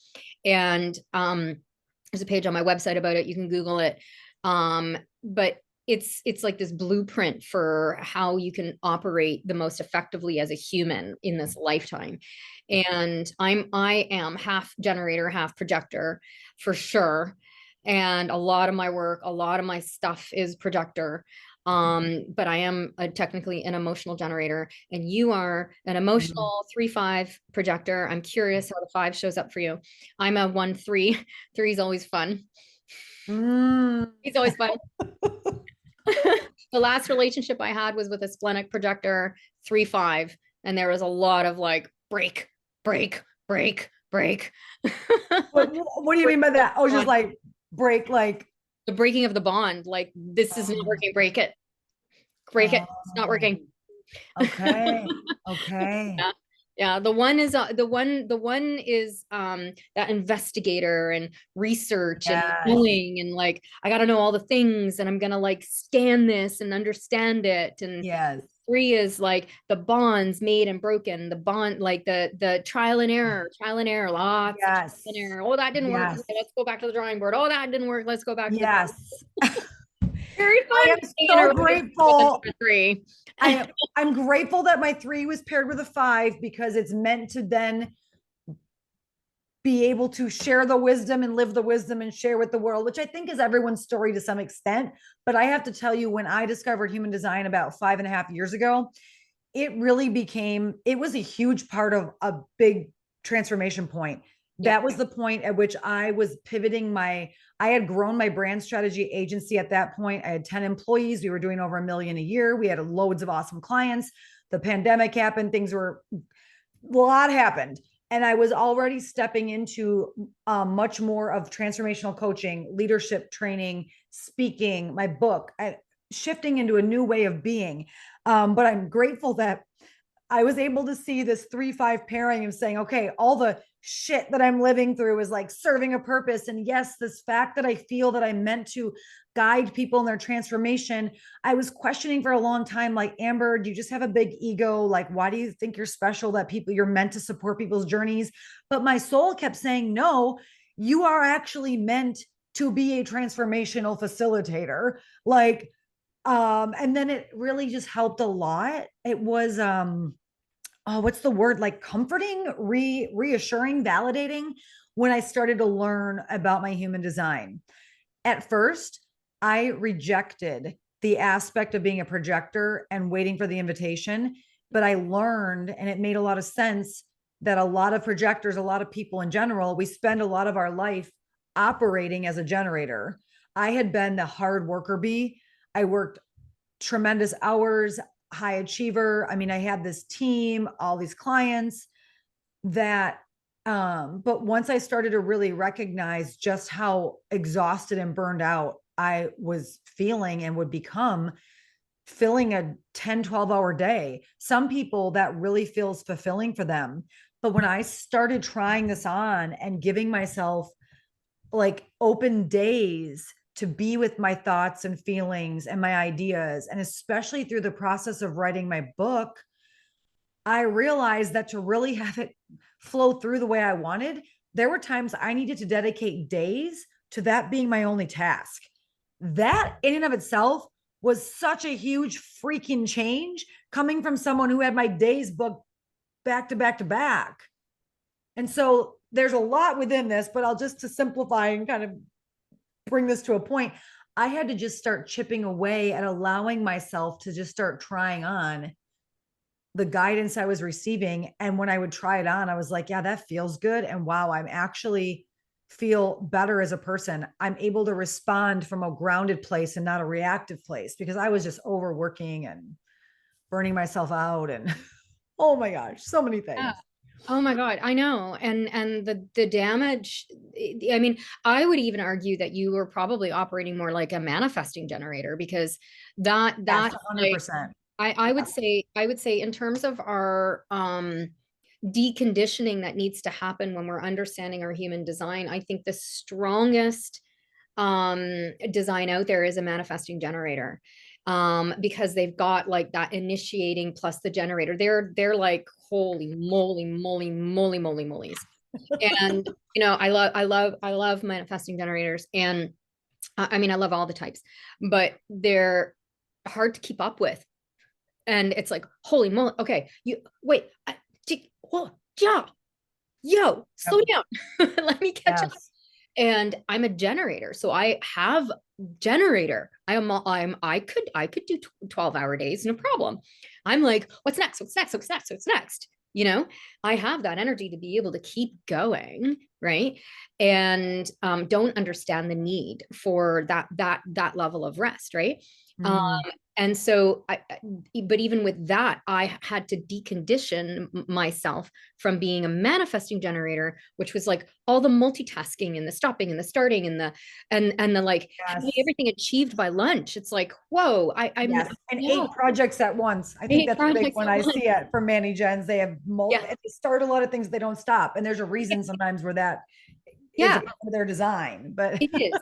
And there's a page on my website about it. You can Google it. But it's like this blueprint for how you can operate the most effectively as a human in this lifetime. And I am half generator, half projector for sure. And a lot of my work, a lot of my stuff is projector. But I am technically an emotional generator, and you are an emotional 3-5 projector. I'm curious how the 5 shows up for you. I'm a 1-3. 3 is always fun. Mm. It's always fun. The last relationship I had was with a splenic projector, 3-5, and there was a lot of like break, break, break, break. What do you mean by that? Oh, just like break, like the breaking of the bond. Like, this is not working. Break it. Break it. It's not working. Okay. Okay. Yeah. Yeah, the one is that investigator and research and Yes. knowing, and like, I got to know all the things, and I'm gonna like scan this and understand it. And Yes. 3 is like the bonds made and broken, the bond, like the trial and error, lots of trial Yes. and error. Oh, that didn't work. Yes. Okay, let's go back to the drawing board. Oh, that didn't work. Let's go back to the drawing Yes. board. Very I fun. am so grateful. 3. I'm grateful that my 3 was paired with a 5 because it's meant to then be able to share the wisdom and live the wisdom and share with the world, which I think is everyone's story to some extent. But I have to tell you, when I discovered human design about 5.5 years ago, it was a huge part of a big transformation point. Yeah. That was the point at which I was pivoting I had grown my brand strategy agency at that point. I had 10 employees. We were doing over $1 million a year. We had loads of awesome clients. The pandemic happened. A lot happened. And I was already stepping into much more of transformational coaching, leadership training, speaking, my book, shifting into a new way of being. But I'm grateful that I was able to see this 3-5 pairing and saying, okay, all the shit that I'm living through is like serving a purpose. And yes, this fact that I feel that I'm meant to guide people in their transformation. I was questioning for a long time, like, Amber, do you just have a big ego? Like, why do you think you're special, that you're meant to support people's journeys? But my soul kept saying, no, you are actually meant to be a transformational facilitator. And then it really just helped a lot. It was oh, what's the word? Like comforting, reassuring, validating when I started to learn about my human design. At first, I rejected the aspect of being a projector and waiting for the invitation, but I learned, and it made a lot of sense, that a lot of projectors, a lot of people in general, we spend a lot of our life operating as a generator. I had been the hard worker bee. I worked tremendous hours, high achiever. I mean, I had this team, all these clients that but once I started to really recognize just how exhausted and burned out I was feeling and would become, filling a 10, 12-hour day, some people that really feels fulfilling for them. But when I started trying this on and giving myself like open days to be with my thoughts and feelings and my ideas, and especially through the process of writing my book, I realized that to really have it flow through the way I wanted, there were times I needed to dedicate days to that being my only task. That in and of itself was such a huge freaking change coming from someone who had my days booked back to back to back. And so there's a lot within this, but I'll just to simplify and kind of bring this to a point, I had to just start chipping away at allowing myself to just start trying on the guidance I was receiving. And when I would try it on, I was like, yeah, that feels good. And wow, I'm actually feel better as a person. I'm able to respond from a grounded place and not a reactive place, because I was just overworking and burning myself out. And oh my gosh, so many things. Yeah. Oh my God, I know. And the damage, I mean, I would even argue that you were probably operating more like a manifesting generator, because Yes, that like 100%. I would say in terms of our deconditioning that needs to happen when we're understanding our human design, I think the strongest design out there is a manifesting generator, because they've got like that initiating plus the generator. They're like holy moly moly moly moly molies. And you know, I love manifesting generators, and I mean I love all the types, but they're hard to keep up with. And it's like holy moly, okay, you wait, whoa, yeah, yo, slow Yep. down. Let me catch up. Yes. And I'm a generator, so I have generator. I could do 12-hour days, no problem. I'm like, what's next, what's next, what's next, what's next, you know. I have that energy to be able to keep going, right? And don't understand the need for that level of rest, right? um Mm. and so but even with that, I had to decondition myself from being a manifesting generator, which was like all the multitasking and the stopping and the starting and the like having Yes. everything achieved by lunch. It's like, whoa, I'm Yes. And yeah, 8 projects at once. I think 8 that's a big projects one. at I once. see it for Manny Gens. They have Yeah, they start a lot of things, they don't stop. And there's a reason sometimes where that is a yeah. part of their design. But It is.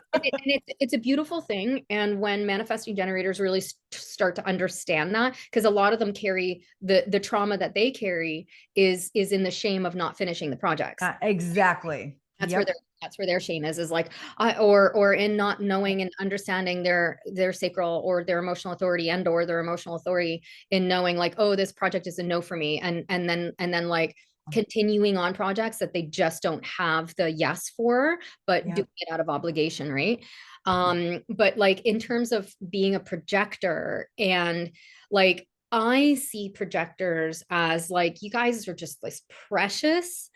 It's a beautiful thing. And when manifesting generators really start to understand that, because a lot of them carry the trauma that they carry is in the shame of not finishing the projects. exactly. That's where Yep. their shame is like, or in not knowing and understanding their sacral or their emotional authority and or their emotional authority in knowing like, oh, this project is a no for me. And then like continuing on projects that they just don't have the yes for, but doing Yep. it out of obligation, right? But like in terms of being a projector, and like I see projectors as like, you guys are just this precious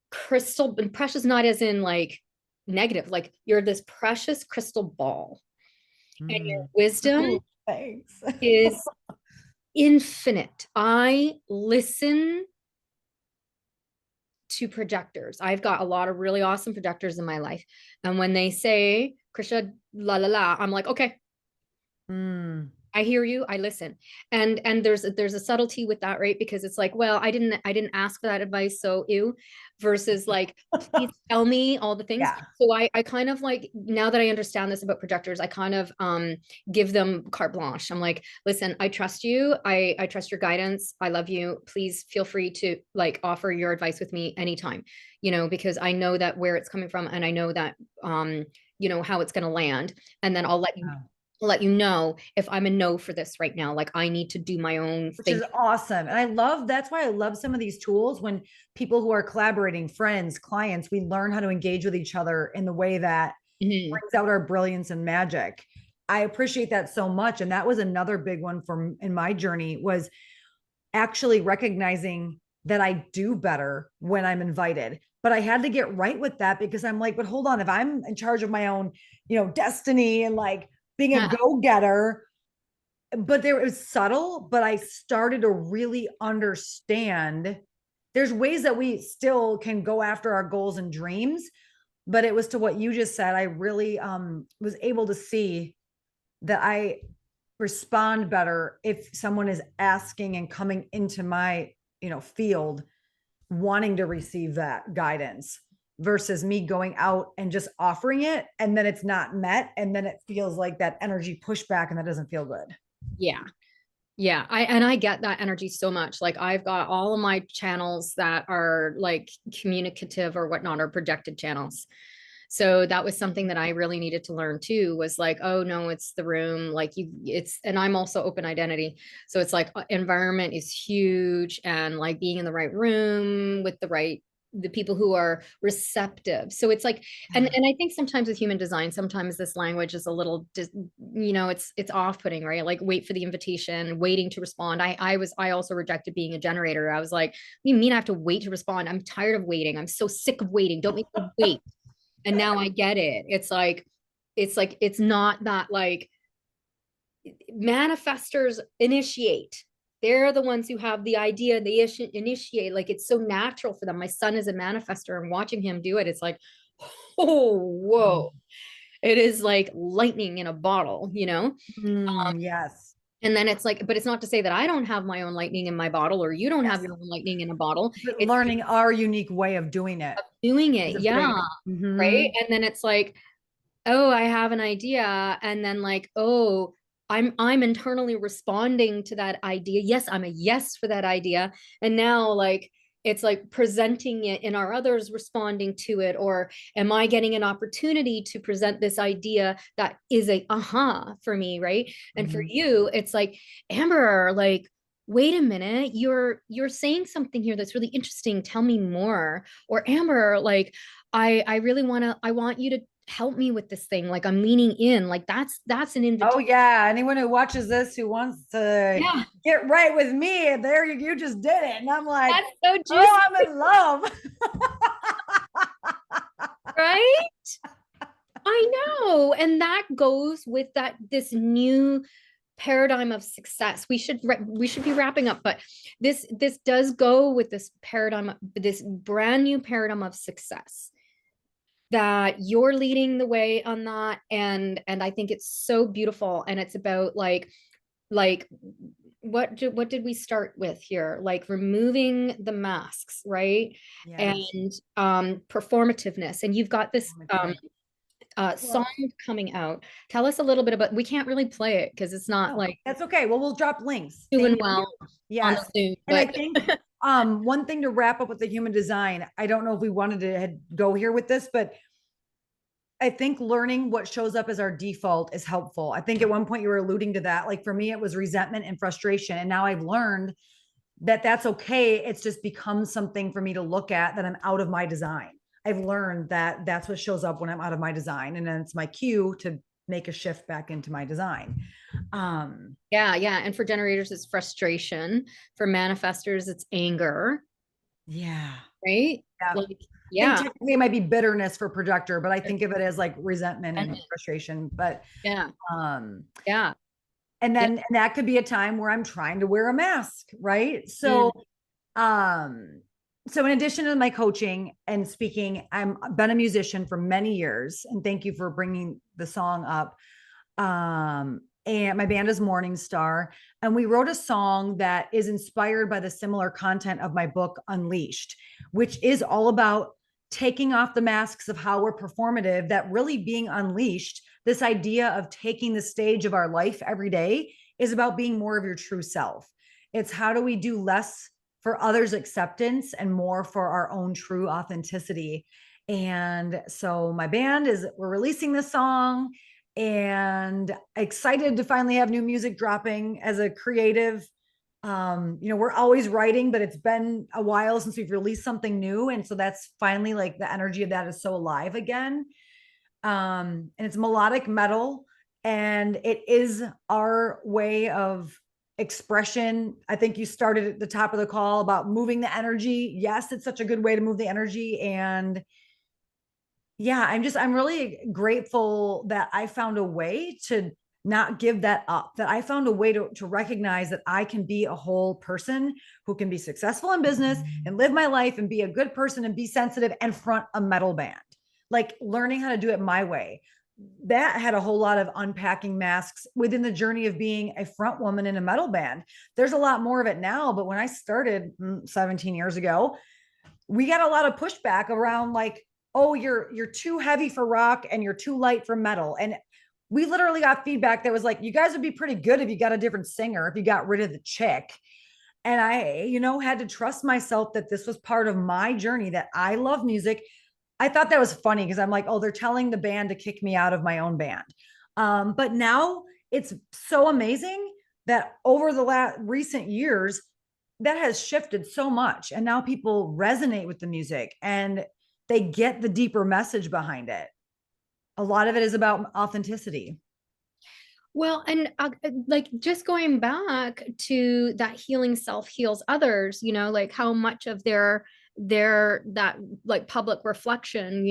crystal, and precious not as in like negative, like you're this precious crystal ball, and your Mm. wisdom Ooh, thanks. is infinite. I listen to projectors. I've got a lot of really awesome projectors in my life. And when they say, Krisha, la la la, I'm like, okay, Mm. I hear you. I listen. And there's a subtlety with that, right? Because it's like, well, I didn't ask for that advice, so ew, versus like, please tell me all the things. Yeah. So I kind of like, now that I understand this about projectors, I kind of give them carte blanche. I'm like, listen, I trust you. I trust your guidance. I love you. Please feel free to like offer your advice with me anytime, because I know that where it's coming from, and I know that how it's going to land. And then I'll let you know if I'm a no for this right now. Like I need to do my own Which thing. is awesome. And that's why I love some of these tools when people who are collaborating, friends, clients, we learn how to engage with each other in the way that Mhm. brings out our brilliance and magic. I appreciate that so much. And that was another big one from in my journey was actually recognizing that I do better when I'm invited. But I had to get right with that because I'm like, but hold on, if I'm in charge of my own, destiny and like being a go-getter, but there it was subtle, but I started to really understand there's ways that we still can go after our goals and dreams. But it was to what you just said. I really was able to see that I respond better if someone is asking and coming into my, field wanting to receive that guidance versus me going out and just offering it and then it's not met and then it feels like that energy pushback and that doesn't feel good. Yeah. Yeah, I get that energy so much. Like I've got all of my channels that are like communicative or whatnot, or projected channels. So that was something that I really needed to learn too, was like, oh no, it's the room. Like and I'm also open identity. So it's like environment is huge, and like being in the right room with the people who are receptive. So it's like, and I think sometimes with human design, sometimes this language is a little, it's off-putting, right? Like wait for the invitation, waiting to respond. I also rejected being a generator. I was like, what do you mean I have to wait to respond? I'm tired of waiting. I'm so sick of waiting. Don't make me wait. And now I get it. It's not that like manifestors initiate. They're the ones who have the idea, they initiate. Like it's so natural for them. My son is a manifestor, and watching him do it, it's like, oh, whoa. It is like lightning in a bottle. Yes. And then it's like, but it's not to say that I don't have my own lightning in my bottle, or you don't have Yes. your own lightning in a bottle. But It's learning our unique way of doing it doing is it. a Yeah. big. Right. Mhm. And then it's like, oh, I have an idea. And then like, oh, I'm internally responding to that idea. Yes, I'm a yes for that idea. And now like it's like presenting it, and are others responding to it? Or am I getting an opportunity to present this idea that is a aha for me, right? And for Mhm. you, it's like, Amber, like, wait a minute, you're saying something here that's really interesting. Tell me more. Or Amber, like, I really I want you to help me with this thing. Like I'm leaning in. Like that's an Oh invitation. yeah, anyone who watches this who wants to Yeah, get right with me, there you just did it, and I'm like, that's so oh, juicy, I'm in love. right? I know. And that goes with this new paradigm of success. We should be wrapping up, but this does go with this paradigm, this brand new paradigm of success, that you're leading the way on that. And I think it's so beautiful. And it's about like what did we start with here? Like removing the masks, right? Yes. And performativeness. And you've got this song Well, coming out. Tell us a little bit about, we can't really play it because it's not no, like that's okay. Well, we'll drop links. doing Thank you. well on the Yes. Zoom, And I but think one thing to wrap up with the human design, I don't know if we wanted to go here with this, but I think learning what shows up as our default is helpful. I think at one point you were alluding to that. Like for me, it was resentment and frustration. And now I've learned that that's okay. It's just become something for me to look at that I'm out of my design. I've learned that that's what shows up when I'm out of my design. And then it's my cue to make a shift back into my design. Um, yeah. And for generators, it's frustration. For manifestors, it's anger, yeah. right? Yeah. Like, I think yeah. technically it might be bitterness for projector, but I think of it as like resentment and frustration. But Yeah. um, Yeah. and Yeah. then and that could be a time where I'm trying to wear a mask, right? Mm. Um, so in addition to my coaching and speaking, I'm been a musician for many years, and thank you for bringing the song up. and my band is Morning Star. And we wrote a song that is inspired by the similar content of my book, Unleashed, which is all about taking off the masks of how we're performative, that really being unleashed, this idea of taking the stage of our life every day is about being more of your true self. It's how do we do less for others' acceptance and more for our own true authenticity. And so my band is, we're releasing this song and excited to finally have new music dropping as a creative. We're always writing, but it's been a while since we've released something new. And so that's finally like the energy of that is so alive again. And it's melodic metal, and it is our way of expression. I think you started at the top of the call about moving the energy. Yes, it's such a good way to move the energy. And yeah, I'm really grateful that I found a way to not give that up, that I found a way to recognize that I can be a whole person who can be successful in business and live my life and be a good person and be sensitive and front a metal band, like learning how to do it my way. That had a whole lot of unpacking masks within the journey of being a front woman in a metal band. There's a lot more of it now, but when I started 17 years ago, we got a lot of pushback around like, oh, you're too heavy for rock and you're too light for metal. And we literally got feedback that was like, you guys would be pretty good if you got a different singer, if you got rid of the chick. And I, had to trust myself that this was part of my journey, that I love music. I thought that was funny because I'm like, oh, they're telling the band to kick me out of my own band. But now it's so amazing that over the recent years, that has shifted so much. And now people resonate with the music and they get the deeper message behind it. A lot of it is about authenticity. Well, and like just going back to that healing self heals others, like how much of their that like public reflection,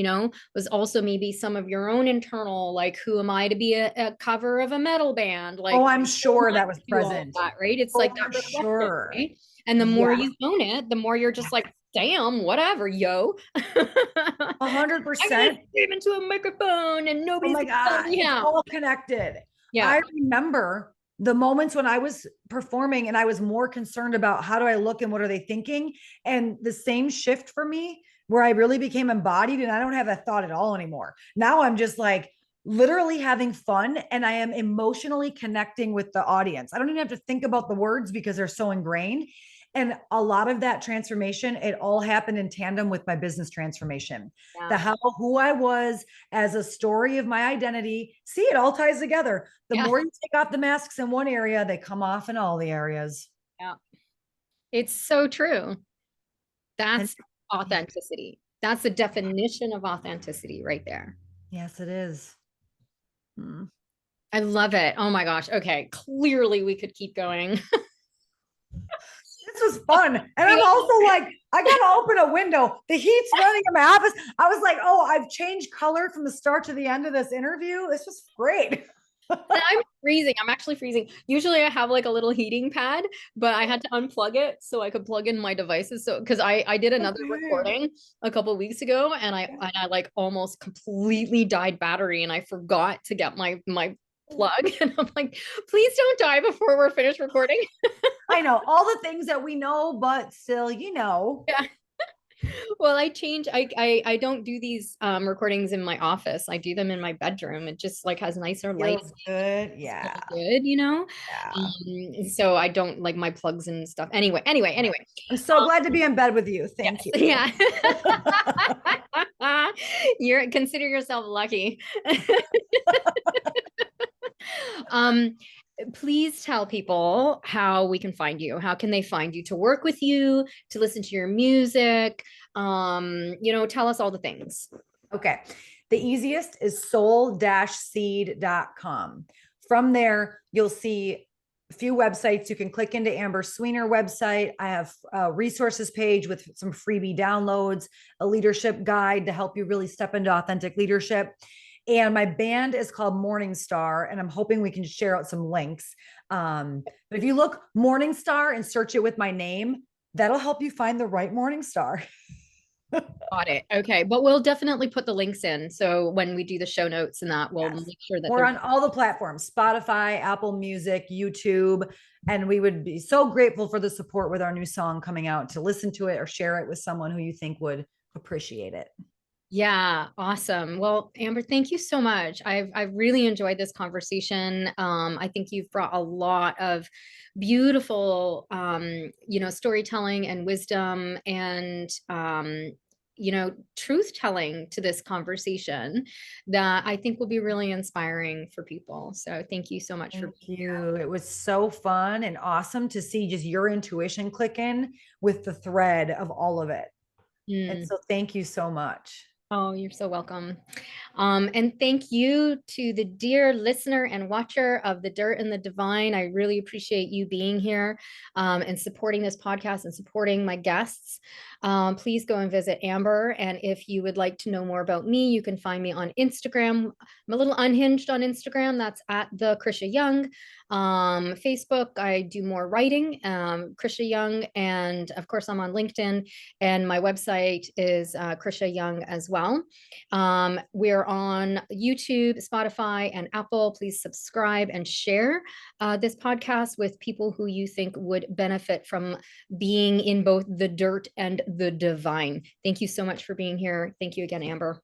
was also maybe some of your own internal, like, who am I to be a cover of a metal band? Like, Oh, I'm sure that was present. that, right? It's like that reflection, sure. right? And the more Yeah. you own it, the more you're just like, damn, whatever, yo. 100%. I'm gonna scream into a microphone and Oh nobody's my gonna tell God, me it's how. all connected. Yeah. I remember the moments when I was performing and I was more concerned about how do I look and what are they thinking? And the same shift for me where I really became embodied and I don't have that thought at all anymore. Now I'm just like literally having fun and I am emotionally connecting with the audience. I don't even have to think about the words because they're so ingrained. And a lot of that transformation, it all happened in tandem with my business transformation. Yeah. The how who I was as a story of my identity. See, it all ties together. The more you take off the masks in one area, they come off in all the areas. Yeah. It's so true. That's authenticity. That's the definition of authenticity right there. Yes, it is. I love it. Oh my gosh. Okay. Clearly we could keep going. This was fun. And I'm also like, I got to open a window. The heat's running in my office. I was like, oh, I've changed color from the start to the end of this interview. This was great. I'm freezing. I'm actually freezing. Usually I have like a little heating pad, but I had to unplug it so I could plug in my devices. So because I did another recording a couple of weeks ago and I like almost completely died battery and I forgot to get my plug. And I'm like, please don't die before we're finished recording. I know all the things that we know, but still, Yeah. Well, I don't do these recordings in my office. I do them in my bedroom. It just like has nicer lights. Good. Yeah. Good, Yeah. So I don't like my plugs and stuff. Anyway. I'm so glad to be in bed with you. Thank you. Yeah. Consider yourself lucky. Please tell people how we can find you. How can they find you to work with you, to listen to your music? Tell us all the things. Okay. The easiest is soul-seed.com. From there, you'll see a few websites. You can click into Amber Swenor website. I have a resources page with some freebie downloads, a leadership guide to help you really step into authentic leadership. And my band is called Morning Star, and I'm hoping we can share out some links. But if you look Morning Star and search it with my name, that'll help you find the right Morning Star. Got it. Okay. But we'll definitely put the links in. So when we do the show notes and that, we'll Yes. make sure that We're they're on all the platforms, Spotify, Apple Music, YouTube. And we would be so grateful for the support with our new song coming out to listen to it or share it with someone who you think would appreciate it. Yeah, awesome. Well, Amber, thank you so much. I've really enjoyed this conversation. I think you've brought a lot of beautiful, storytelling and wisdom and truth telling to this conversation that I think will be really inspiring for people. So thank you so much for Thank being you. It was so fun and awesome to see just your intuition click in with the thread of all of it. And here. so thank you so much. Oh, you're so welcome. And thank you to the dear listener and watcher of The Dirt and the Divine. I really appreciate you being here and supporting this podcast and supporting my guests. Please go and visit Amber. And if you would like to know more about me, you can find me on Instagram. I'm a little unhinged on Instagram. That's at the Krisha Young. Facebook, I do more writing, Krisha Young. And of course, I'm on LinkedIn. And my website is Krisha Young as well. We're on YouTube, Spotify, and Apple. Please subscribe and share this podcast with people who you think would benefit from being in both the dirt and the divine. Thank you so much for being here. Thank you again, Amber.